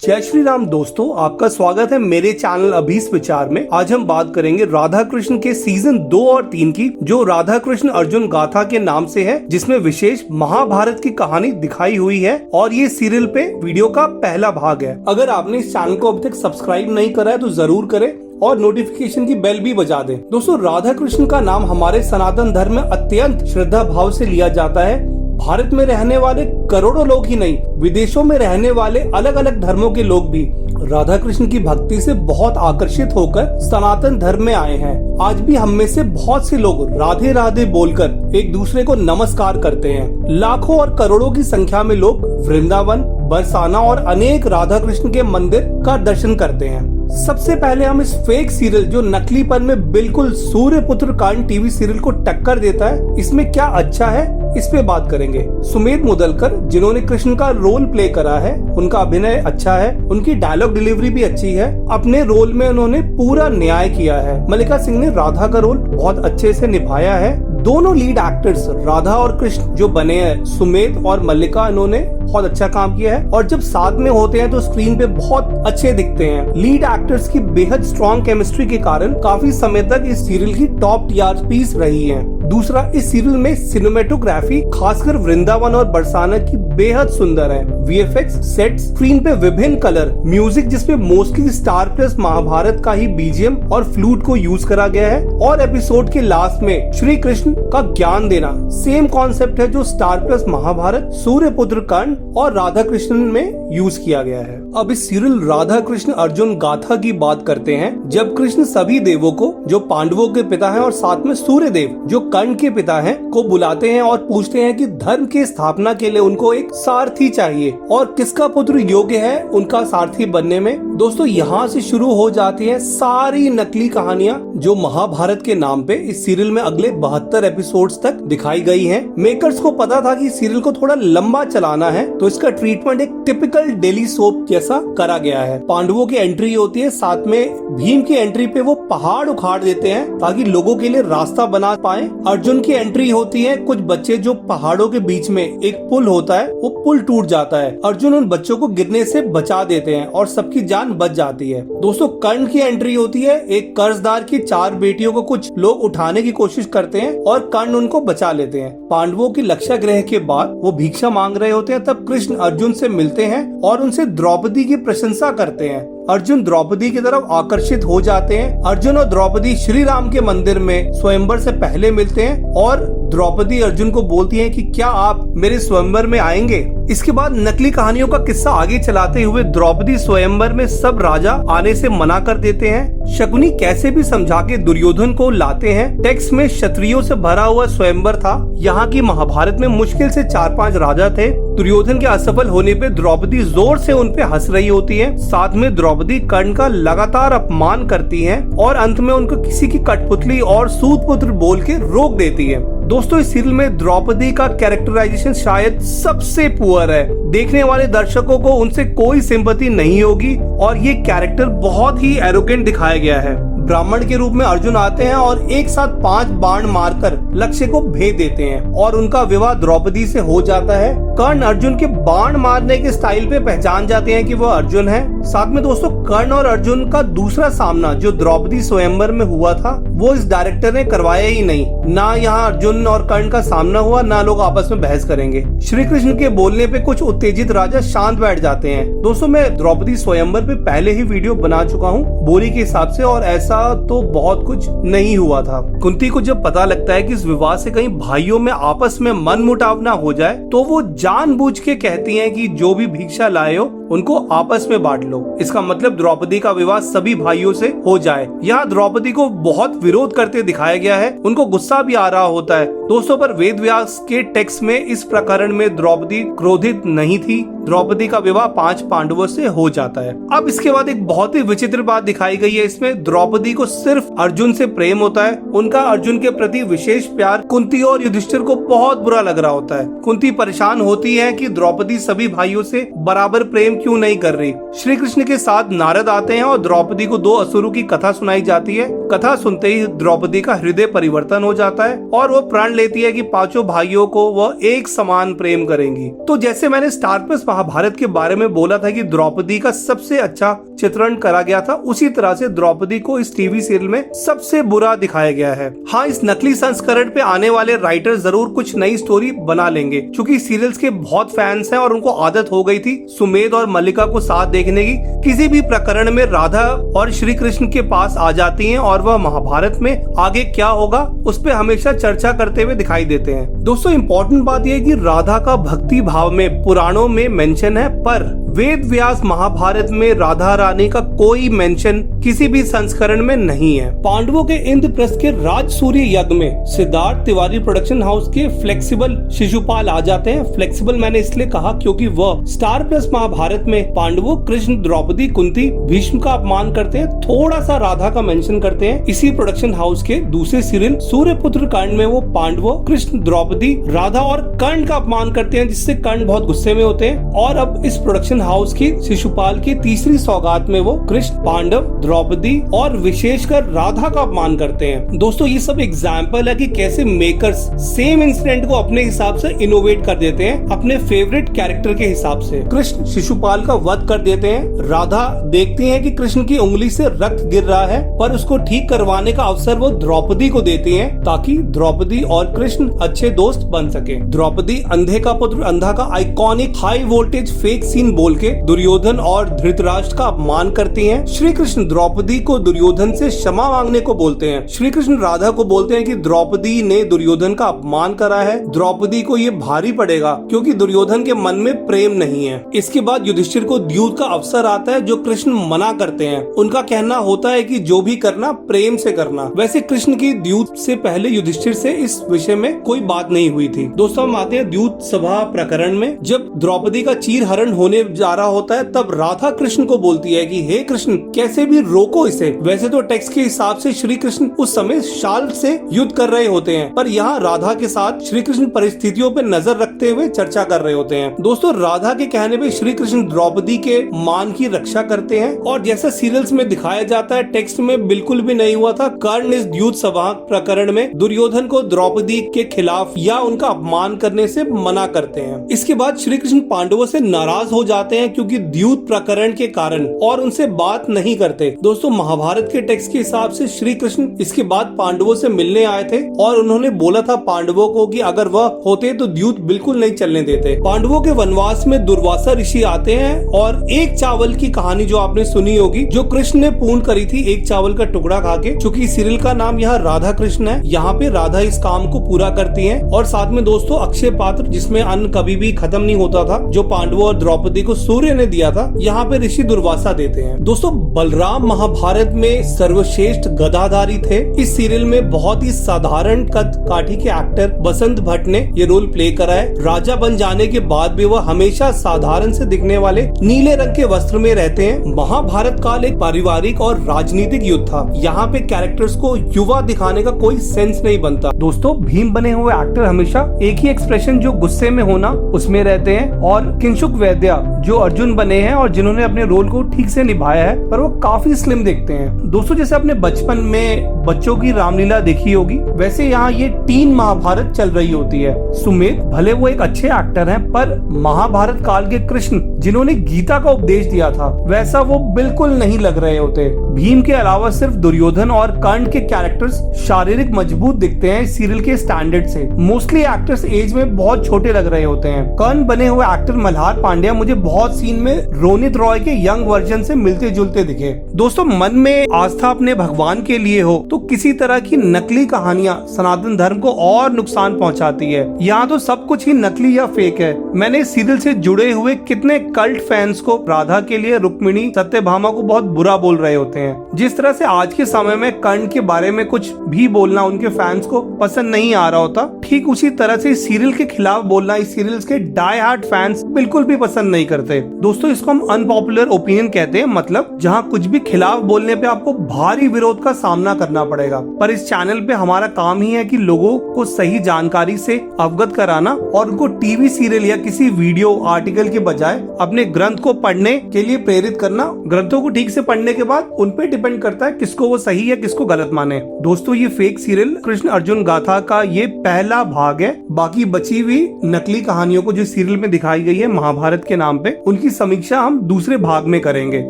जय श्री राम दोस्तों, आपका स्वागत है मेरे चैनल अभीस विचार में। आज हम बात करेंगे राधा कृष्ण के सीजन 2 और 3 की, जो राधा कृष्ण अर्जुन गाथा के नाम से है, जिसमें विशेष महाभारत की कहानी दिखाई हुई है और ये सीरियल पे वीडियो का पहला भाग है। अगर आपने इस चैनल को अभी तक सब्सक्राइब नहीं करा है तो जरूर करें और नोटिफिकेशन की बेल भी बजा दें। दोस्तों, राधा कृष्ण का नाम हमारे सनातन धर्म में अत्यंत श्रद्धा भाव से लिया जाता है। भारत में रहने वाले करोड़ों लोग ही नहीं, विदेशों में रहने वाले अलग अलग धर्मों के लोग भी राधा कृष्ण की भक्ति से बहुत आकर्षित होकर सनातन धर्म में आए हैं। आज भी हम में से बहुत से लोग राधे राधे बोलकर एक दूसरे को नमस्कार करते हैं। लाखों और करोड़ों की संख्या में लोग वृंदावन, बरसाना और अनेक राधा कृष्ण के मंदिर का दर्शन करते हैं। सबसे पहले हम इस फेक सीरियल, जो नकलीपन में बिल्कुल सूर्यपुत्र कांड टीवी सीरियल को टक्कर देता है, इसमें क्या अच्छा है, इस पे बात करेंगे। सुमेध मुदलकर, जिन्होंने कृष्ण का रोल प्ले करा है, उनका अभिनय अच्छा है, उनकी डायलॉग डिलीवरी भी अच्छी है। अपने रोल में उन्होंने पूरा न्याय किया है। मल्लिका सिंह ने राधा का रोल बहुत अच्छे से निभाया है। दोनों लीड एक्टर्स राधा और कृष्ण जो बने हैं, सुमेध और मल्लिका, इन्होंने बहुत अच्छा काम किया है और जब साथ में होते हैं तो स्क्रीन पे बहुत अच्छे दिखते हैं। लीड एक्टर्स की बेहद स्ट्रॉन्ग केमिस्ट्री के कारण काफी समय तक इस सीरियल की टॉप टीआरपीस रही है। दूसरा, इस सीरियल में सिनेमेटोग्राफी खासकर वृंदावन और बरसाना की बेहद सुंदर है। वीएफएक्स, सेट, स्क्रीन पे विभिन्न कलर, म्यूजिक जिसपे मोस्टली स्टार प्लस महाभारत का ही बीजीएम और फ्लूट को यूज करा गया है और एपिसोड के लास्ट में श्री कृष्ण का ज्ञान देना सेम कॉन्सेप्ट है जो स्टार प्लस महाभारत, सूर्यपुत्र कांड और राधा कृष्ण में यूज किया गया है। अब इस सीरियल राधा कृष्ण अर्जुन गाथा की बात करते हैं, जब कृष्ण सभी देवों को, जो पांडवों के पिता हैं और साथ में सूर्य देव जो कर्ण के पिता हैं, को बुलाते हैं और पूछते हैं कि धर्म की स्थापना के लिए उनको एक सारथी चाहिए और किसका पुत्र योग्य है उनका सारथी बनने में। दोस्तों, यहाँ से शुरू हो जाती है सारी नकली कहानियां जो महाभारत के नाम पे इस सीरियल में अगले 72 एपिसोड्स तक दिखाई गई हैं। मेकर्स को पता था कि सीरियल को थोड़ा लंबा चलाना है, तो इसका ट्रीटमेंट एक टिपिकल डेली सोप जैसा करा गया है। पांडवों की एंट्री होती है, साथ में भीम की एंट्री पे वो पहाड़ उखाड़ देते हैं ताकि लोगों के लिए रास्ता बना पाए। अर्जुन की एंट्री होती है, कुछ बच्चे जो पहाड़ों के बीच में एक पुल होता है, वो पुल टूट जाता है। अर्जुन उन बच्चों को गिरने से बचा देते हैं और सबकी जान बच जाती है। दोस्तों, कर्ण की एंट्री होती है, एक कर्जदार की 4 बेटियों को कुछ लोग उठाने की कोशिश करते हैं और कर्ण उनको बचा लेते हैं। पांडवों की लक्षा ग्रह के बाद वो भिक्षा मांग रहे होते हैं, तब कृष्ण अर्जुन से मिलते हैं और उनसे द्रौपदी की प्रशंसा करते हैं। अर्जुन द्रौपदी की तरफ आकर्षित हो जाते हैं। अर्जुन और द्रौपदी श्री राम के मंदिर में स्वयंवर से पहले मिलते हैं और द्रौपदी अर्जुन को बोलती है कि क्या आप मेरे स्वयंवर में आएंगे। इसके बाद नकली कहानियों का किस्सा आगे चलाते हुए द्रौपदी स्वयंवर में सब राजा आने से मना कर देते हैं। शकुनी कैसे भी समझा के दुर्योधन को लाते हैं। टेक्स्ट में क्षत्रियों से भरा हुआ स्वयंवर था। यहाँ की महाभारत में मुश्किल से 4-5 राजा थे। दुर्योधन के असफल होने पे द्रौपदी जोर से उन पे हंस रही होती है। साथ में द्रौपदी कर्ण का लगातार अपमान करती है और अंत में उनको किसी की कठपुतली और सूतपुत्र बोल के रोक देती है। दोस्तों, इस सीरियल में द्रौपदी का कैरेक्टराइजेशन शायद सबसे पुअर है। देखने वाले दर्शकों को उनसे कोई सिंपैथी नहीं होगी और ये कैरेक्टर बहुत ही एरोगेंट दिखाया गया है। ब्राह्मण के रूप में अर्जुन आते हैं और एक साथ 5 बाण मारकर लक्ष्य को भेद देते हैं और उनका विवाह द्रौपदी से हो जाता है। कर्ण अर्जुन के बाण मारने के स्टाइल पे पहचान जाते हैं कि वो अर्जुन है। साथ में दोस्तों, कर्ण और अर्जुन का दूसरा सामना जो द्रौपदी स्वयंवर में हुआ था, वो इस डायरेक्टर ने करवाया ही नहीं। ना यहाँ अर्जुन और कर्ण का सामना हुआ, ना लोग आपस में बहस करेंगे। श्री कृष्ण के बोलने पे कुछ उत्तेजित राजा शांत बैठ जाते हैं। दोस्तों, मैं द्रौपदी स्वयंवर पे पहले ही वीडियो बना चुका हूँ बोली के हिसाब से, और ऐसा तो बहुत कुछ नहीं हुआ था। कुंती को जब पता लगता है कि इस विवाह से कहीं भाइयों में आपस में मनमुटाव ना हो जाए, तो वो जानबूझ के कहती हैं कि जो भी भिक्षा लाए हो उनको आपस में बांट लो। इसका मतलब द्रौपदी का विवाह सभी भाइयों से हो जाए। यहाँ द्रौपदी को बहुत विरोध करते दिखाया गया है, उनको गुस्सा भी आ रहा होता है। दोस्तों, पर वेद व्यास के टेक्स्ट में इस प्रकरण में द्रौपदी क्रोधित नहीं थी। द्रौपदी का विवाह 5 पांडवों से हो जाता है। अब इसके बाद एक बहुत ही विचित्र बात दिखाई गई है। इसमें द्रौपदी को सिर्फ अर्जुन से प्रेम होता है। उनका अर्जुन के प्रति विशेष प्यार कुंती और युधिष्ठिर को बहुत बुरा लग रहा होता है। कुंती परेशान होती है कि द्रौपदी सभी भाइयों से बराबर प्रेम क्यों नहीं कर रही। श्री कृष्ण के साथ नारद आते हैं और द्रौपदी को 2 असुरों की कथा सुनाई जाती है। कथा सुनते ही द्रौपदी का हृदय परिवर्तन हो जाता है और वो प्रण लेती है कि 5 भाइयों को वह एक समान प्रेम करेंगी। तो जैसे मैंने स्टार प्लस महाभारत के बारे में बोला था कि द्रौपदी का सबसे अच्छा चित्रण करा गया था, उसी तरह से द्रौपदी को इस टीवी सीरियल में सबसे बुरा दिखाया गया है। हाँ, इस नकली संस्करण पे आने वाले राइटर जरूर कुछ नई स्टोरी बना लेंगे, क्योंकि सीरियल्स के बहुत फैंस हैं और उनको आदत हो गई थी सुमेध और मल्लिका को साथ देखने की। किसी भी प्रकरण में राधा और श्री कृष्ण के पास आ जाती हैं और वह महाभारत में आगे क्या होगा उस पे हमेशा चर्चा करते हुए दिखाई देते हैं। दोस्तों, इम्पोर्टेंट बात यह है कि राधा का भक्ति भाव में पुराणों में मेंशन है, पर वेद व्यास महाभारत में राधा रानी का कोई मेंशन किसी भी संस्करण में नहीं है। पांडवों के इंद्रप्रस्थ के राज सूर्य यज्ञ में सिद्धार्थ तिवारी प्रोडक्शन हाउस के फ्लेक्सिबल शिशुपाल आ जाते हैं। फ्लेक्सिबल मैंने इसलिए कहा क्योंकि वह स्टार प्लस महाभारत में पांडवों, कृष्ण, द्रौपदी, कुंती, भीष्म का अपमान करते हैं, थोड़ा सा राधा का मेंशन करते हैं। इसी प्रोडक्शन हाउस के दूसरे सीरियल सूर्यपुत्र कांड में वो पांडवों, कृष्ण, द्रौपदी, राधा और कर्ण का अपमान करते हैं, जिससे कर्ण बहुत गुस्से में होते हैं। और अब इस प्रोडक्शन हाउस की शिशुपाल की तीसरी सौगात में वो कृष्ण, पांडव, द्रौपदी और विशेषकर राधा का अपमान करते हैं। दोस्तों, ये सब एग्जाम्पल है कि कैसे मेकर्स सेम इंसिडेंट को अपने हिसाब से इनोवेट कर देते हैं, अपने फेवरेट कैरेक्टर के हिसाब से। कृष्ण शिशुपाल का वध कर देते हैं। राधा देखती है कि कृष्ण की उंगली से रक्त गिर रहा है, पर उसको ठीक करवाने का अवसर वो द्रौपदी को देती है ताकि द्रौपदी और कृष्ण अच्छे दोस्त बन सके। द्रौपदी अंधे का पुत्र अंधा का iconic high voltage fake scene बोल के दुर्योधन और धृतराष्ट्र का अपमान करती हैं। श्री कृष्ण द्रौपदी को दुर्योधन से क्षमा मांगने को बोलते हैं। श्री कृष्ण राधा को बोलते हैं कि द्रौपदी ने दुर्योधन का अपमान करा है, द्रौपदी को ये भारी पड़ेगा क्योंकि दुर्योधन के मन में प्रेम नहीं है। इसके बाद युधिष्ठिर को द्यूत का अवसर आता है, जो कृष्ण मना करते हैं। उनका कहना होता है कि जो भी करना प्रेम से करना। वैसे कृष्ण की द्यूत से पहले युधिष्ठिर से इस विषय में कोई बात नहीं हुई थी। दोस्तों, हम आते हैं द्यूत सभा प्रकरण में। जब द्रौपदी का चीर हरण होने जा रहा होता है, तब राधा कृष्ण को बोलती है कि हे कृष्ण, कैसे भी रोको इसे। वैसे तो टेक्स्ट के हिसाब से श्री कृष्ण उस समय शाल से युद्ध कर रहे होते हैं, पर यहाँ राधा के साथ श्री कृष्ण परिस्थितियों पर नजर रखते हुए चर्चा कर रहे होते हैं। दोस्तों, राधा के कहने पे श्री कृष्ण द्रौपदी के मान की रक्षा करते हैं, और जैसा सीरियल्स में दिखाया जाता है, टेक्स्ट में बिल्कुल भी नहीं हुआ था। कर्ण इस द्यूत सभा प्रकरण में दुर्योधन को द्रौपदी के खिलाफ या उनका अपमान करने से मना करते हैं। इसके बाद श्री कृष्ण पांडवों से नाराज हो जाते हैं क्योंकि द्यूत प्रकरण के कारण, और उनसे बात नहीं करते। दोस्तों, महाभारत के टेक्स्ट के हिसाब से श्री कृष्ण इसके बाद पांडवों से मिलने आए थे और उन्होंने बोला था पांडवों को कि अगर वह होते तो द्यूत बिल्कुल नहीं चलने देते। पांडवों के वनवास में दुर्वासा ऋषि आते हैं और एक चावल की कहानी जो आपने सुनी होगी, जो कृष्ण ने पूर्ण करी थी एक चावल का टुकड़ा खा के। चूंकि सीरियल का नाम यहाँ राधा कृष्ण है, यहाँ पे राधा इस काम को पूरा करती है। और साथ में दोस्तों, अक्षय पात्र जिसमें अन्न कभी भी खत्म नहीं होता था, जो पांडवों और द्रौपदी को सूर्य ने दिया था, यहाँ पे ऋषि दुर्वासा देते हैं। दोस्तों, बलराम महाभारत में सर्वश्रेष्ठ गदाधारी थे। इस सीरियल में बहुत ही साधारण कद काठी के एक्टर बसंत भट्ट ने ये रोल प्ले करा है। राजा बन जाने के बाद भी वह हमेशा साधारण से दिखने वाले नीले रंग के वस्त्र में रहते हैं। महाभारत काल एक पारिवारिक और राजनीतिक युद्ध था। यहाँ पे कैरेक्टर्स को युवा दिखाने का कोई सेंस नहीं बनता। दोस्तों, भीम बने हुए एक्टर हमेशा एक ही एक्सप्रेशन, जो गुस्से में होना, उसमें रहते हैं। और किंशुक वैद्या जो अर्जुन बने हैं और जिन्होंने अपने रोल को ठीक से निभाया है, पर वो काफी स्लिम दिखते हैं। दोस्तों, जैसे अपने बचपन में बच्चों की रामलीला देखी होगी, वैसे यहाँ ये टीन महाभारत चल रही होती है। सुमेध भले वो एक अच्छे एक्टर हैं, पर महाभारत काल के कृष्ण जिन्होंने गीता का उपदेश दिया था, वैसा वो बिल्कुल नहीं लग रहे होते। भीम के अलावा सिर्फ दुर्योधन और कर्ण के कैरेक्टर्स शारीरिक मजबूत दिखते हैं सीरियल के स्टैंडर्ड से। मोस्टली एक्टर्स एज में बहुत छोटे लग रहे होते हैं। कर्ण बने हुए एक्टर मल्हार पांड्या मुझे बहुत सीन में रोनित रॉय के यंग वर्जन से मिलते जुलते दिखे। दोस्तों, मन में आस्था अपने भगवान के लिए हो तो किसी तरह की नकली कहानियां सनातन धर्म को और नुकसान पहुंचाती है। यहाँ तो सब कुछ ही नकली या फेक है। मैंने सीरियल से जुड़े हुए कितने कल्ट फैंस को राधा के लिए रुक्मिणी, सत्यभामा को बहुत बुरा बोल रहे होते हैं। जिस तरह से आज के समय में कर्ण के बारे में कुछ भी बोलना उनके फैंस को पसंद नहीं आ रहा होता, ठीक उसी तरह से इस सीरियल के खिलाफ बोलना इस सीरियल के डाई हार्ड फैंस बिल्कुल भी पसंद नहीं करते। दोस्तों, इसको हम अनपॉपुलर ओपिनियन कहते हैं, मतलब जहाँ कुछ भी खिलाफ बोलने पे आपको भारी विरोध का सामना करना पड़ेगा। पर इस चैनल पे हमारा काम ही है कि लोगों को सही जानकारी से अवगत कराना और उनको टीवी सीरियल या किसी वीडियो आर्टिकल के बजाय अपने ग्रंथ को पढ़ने के लिए प्रेरित करना। ग्रंथों को ठीक से पढ़ने के बाद उन पे डिपेंड करता है किसको वो सही है किसको गलत माने। दोस्तों ये फेक सीरियल कृष्ण अर्जुन गाथा का ये पहला भाग है। बाकी बची हुई नकली कहानियों को जो सीरियल में दिखाई गई है महाभारत के नाम पे, उनकी समीक्षा हम दूसरे भाग में करेंगे।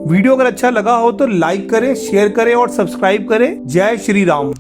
वीडियो अगर अच्छा लगा हो तो लाइक करें, शेयर करें और सब्सक्राइब करें। जय श्री राम।